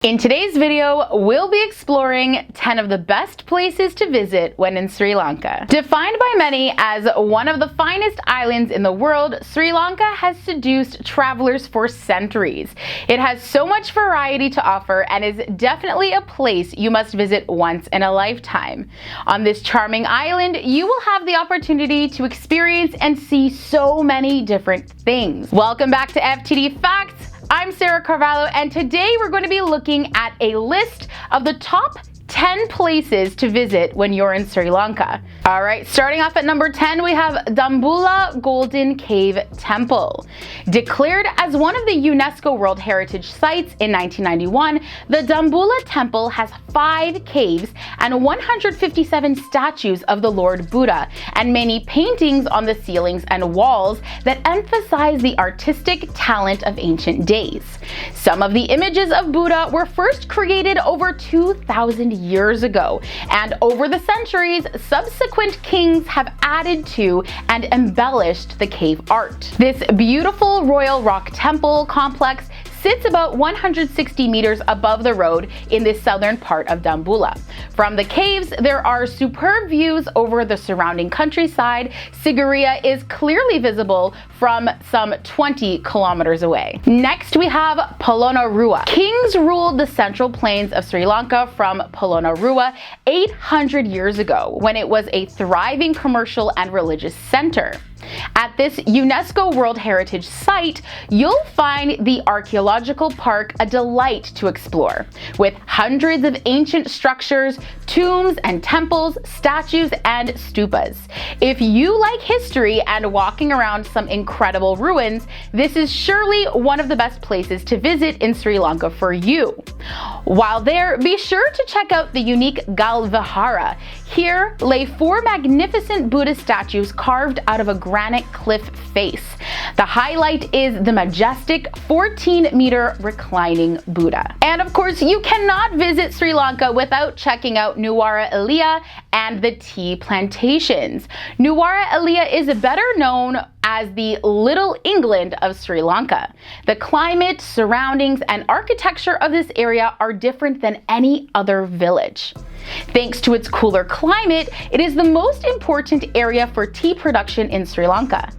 In today's video, we'll be exploring 10 of the best places to visit when in Sri Lanka. Defined by many as one of the finest islands in the world, Sri Lanka has seduced travelers for centuries. It has so much variety to offer and is definitely a place you must visit once in a lifetime. On this charming island, you will have the opportunity to experience and see so many different things. Welcome back to FTD Facts. I'm Carvalho, and today we're going to be looking at a list of the top 10 places to visit when you're in Sri Lanka. All right, starting off at number 10, we have Dambulla Golden Cave Temple. Declared as one of the UNESCO World Heritage Sites in 1991, the Dambulla Temple has 5 caves and 157 statues of the Lord Buddha, and many paintings on the ceilings and walls that emphasize the artistic talent of ancient days. Some of the images of Buddha were first created over 2,000 years ago, and over the centuries, subsequent kings have added to and embellished the cave art. This beautiful royal rock temple complex sits about 160 meters above the road in the southern part of Dambulla. From the caves, there are superb views over the surrounding countryside. Sigiriya is clearly visible from some 20 kilometers away. Next, we have Polonnaruwa. Kings ruled the central plains of Sri Lanka from Polonnaruwa 800 years ago, when it was a thriving commercial and religious center. At this UNESCO World Heritage Site, you'll find the archaeological park a delight to explore, with hundreds of ancient structures, tombs and temples, statues and stupas. If you like history and walking around some incredible ruins, this is surely one of the best places to visit in Sri Lanka for you. While there, be sure to check out the unique Galle Dutch. Here lay 4 magnificent Buddha statues carved out of a granite cliff face. The highlight is the majestic 14-meter reclining Buddha. And of course, you cannot visit Sri Lanka without checking out Nuwara Eliya and the tea plantations. Nuwara Eliya is better known as the Little England of Sri Lanka. The climate, surroundings, and architecture of this area are different than any other village. Thanks to its cooler climate, it is the most important area for tea production in Sri Lanka.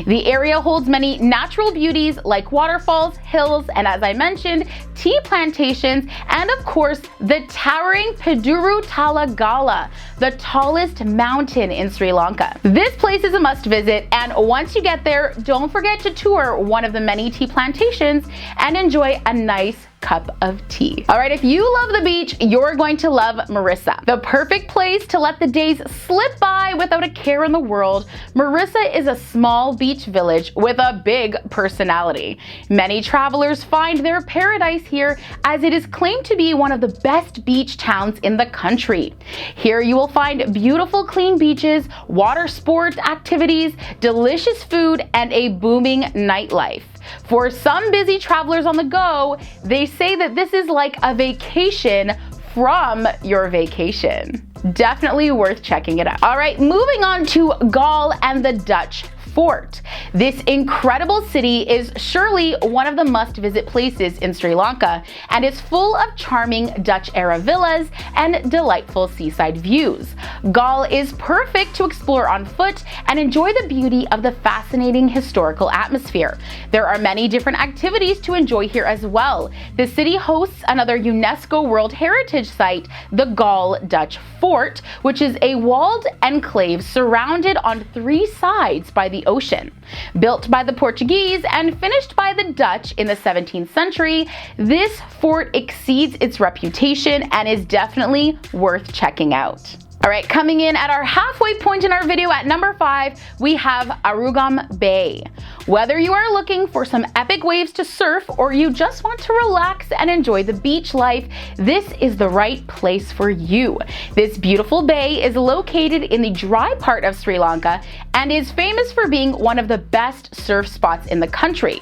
The area holds many natural beauties like waterfalls, hills, and as I mentioned, tea plantations, and of course, the towering Talagala, the tallest mountain in Sri Lanka. This place is a must visit, and once you get there, don't forget to tour one of the many tea plantations and enjoy a nice cup of tea. All right, if you love the beach, you're going to love Mirissa. The perfect place to let the days slip by without a care in the world, Mirissa is a small beach village with a big personality. Many travelers find their paradise here, as it is claimed to be one of the best beach towns in the country. Here you will find beautiful clean beaches, water sport activities, delicious food, and a booming nightlife. For some busy travelers on the go, they say that this is like a vacation from your vacation. Definitely worth checking it out. All right, moving on to Galle and the Dutch Fort. This incredible city is surely one of the must-visit places in Sri Lanka, and is full of charming Dutch-era villas and delightful seaside views. Galle is perfect to explore on foot and enjoy the beauty of the fascinating historical atmosphere. There are many different activities to enjoy here as well. The city hosts another UNESCO World Heritage Site, the Galle Dutch Fort, which is a walled enclave surrounded on 3 sides by the ocean. Built by the Portuguese and finished by the Dutch in the 17th century, this fort exceeds its reputation and is definitely worth checking out. All right, coming in at our halfway point in our video at number 5, we have Arugam Bay. Whether you are looking for some epic waves to surf or you just want to relax and enjoy the beach life, this is the right place for you. This beautiful bay is located in the dry part of Sri Lanka and is famous for being one of the best surf spots in the country.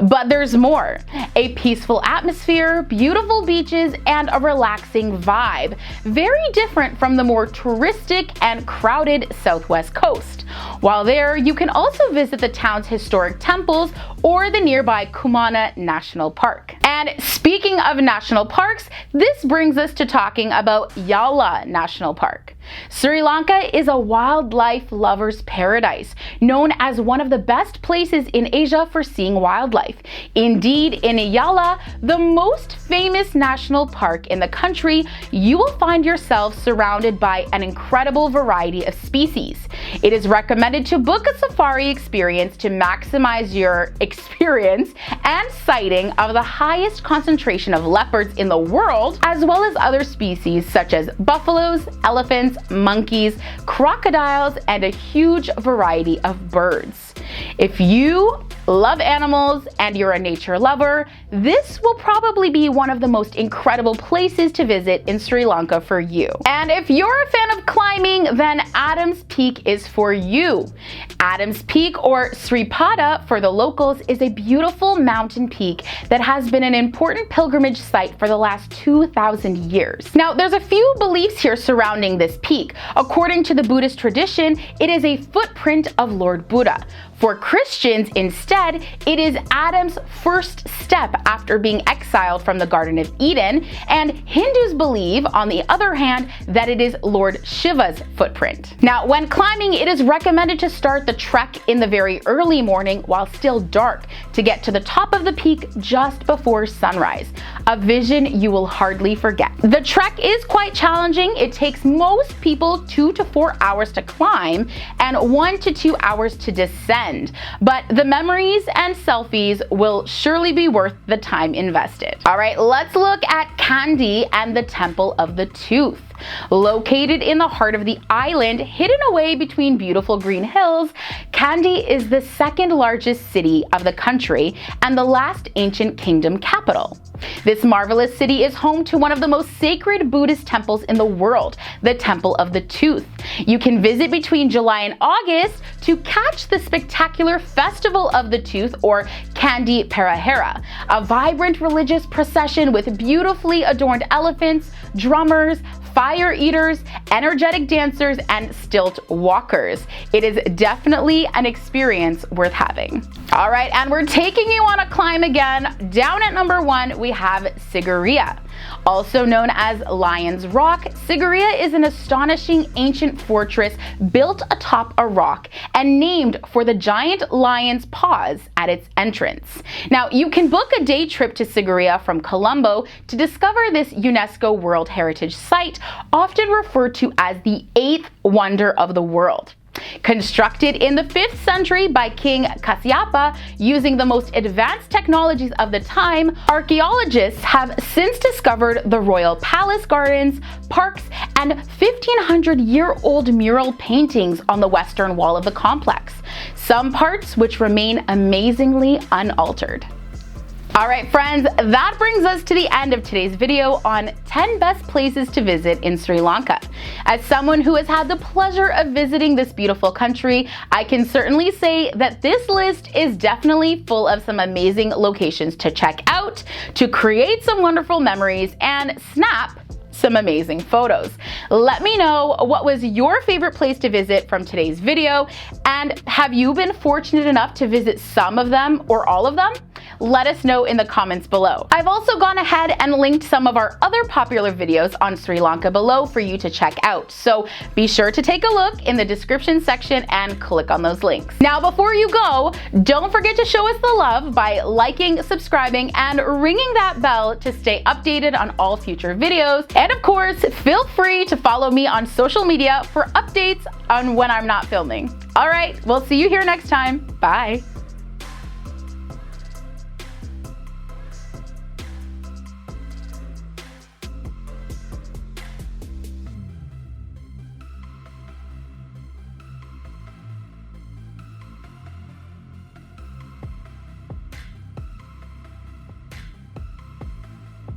But there's more. A peaceful atmosphere, beautiful beaches, and a relaxing vibe. Very different from the more touristic and crowded southwest coast. While there, you can also visit the town's historic temples or the nearby Kumana National Park. And speaking of national parks, this brings us to talking about Yala National Park. Sri Lanka is a wildlife lover's paradise, known as one of the best places in Asia for seeing wildlife. Indeed, in Yala, the most famous national park in the country, you will find yourself surrounded by an incredible variety of species. It is recommended to book a safari experience to maximize your experience and sighting of the highest concentration of leopards in the world, as well as other species such as buffaloes, elephants, monkeys, crocodiles, and a huge variety of birds. If you love animals and you're a nature lover, this will probably be one of the most incredible places to visit in Sri Lanka for you. And if you're a fan of climbing, then Adams Peak is for you. Adams Peak, or Sripada for the locals, is a beautiful mountain peak that has been an important pilgrimage site for the last 2,000 years. Now, there's a few beliefs here surrounding this peak. According to the Buddhist tradition, it is a footprint of Lord Buddha. For Christians, instead, it is Adam's first step after being exiled from the Garden of Eden, and Hindus believe, on the other hand, that it is Lord Shiva's footprint. Now, when climbing, it is recommended to start the trek in the very early morning while still dark to get to the top of the peak just before sunrise, a vision you will hardly forget. The trek is quite challenging. It takes most people 2 to 4 hours to climb and 1 to 2 hours to descend. But the memories and selfies will surely be worth the time invested. All right, let's look at Kandy and the Temple of the Tooth. Located in the heart of the island, hidden away between beautiful green hills, Kandy is the second largest city of the country and the last ancient kingdom capital. This marvelous city is home to one of the most sacred Buddhist temples in the world, the Temple of the Tooth. You can visit between July and August to catch the spectacular Festival of the Tooth, or Kandy Perahera, a vibrant religious procession with beautifully adorned elephants, drummers, fire eaters, energetic dancers, and stilt walkers. It is definitely an experience worth having. All right, and we're taking you on a climb again. Down at number 1, we have Sigiriya. Also known as Lion's Rock, Sigiriya is an astonishing ancient fortress built atop a rock and named for the giant lion's paws at its entrance. Now, you can book a day trip to Sigiriya from Colombo to discover this UNESCO World Heritage Site, often referred to as the 8th wonder of the world. Constructed in the 5th century by King Kasyapa using the most advanced technologies of the time, archaeologists have since discovered the royal palace gardens, parks, and 1,500-year-old mural paintings on the western wall of the complex, some parts which remain amazingly unaltered. All right, friends, that brings us to the end of today's video on 10 best places to visit in Sri Lanka. As someone who has had the pleasure of visiting this beautiful country, I can certainly say that this list is definitely full of some amazing locations to check out, to create some wonderful memories, and snap some amazing photos. Let me know what was your favorite place to visit from today's video, and have you been fortunate enough to visit some of them or all of them? Let us know in the comments below. I've also gone ahead and linked some of our other popular videos on Sri Lanka below for you to check out, so be sure to take a look in the description section and click on those links. Now, before you go, don't forget to show us the love by liking, subscribing, and ringing that bell to stay updated on all future videos. And of course, feel free to follow me on social media for updates on when I'm not filming. All right, we'll see you here next time. Bye.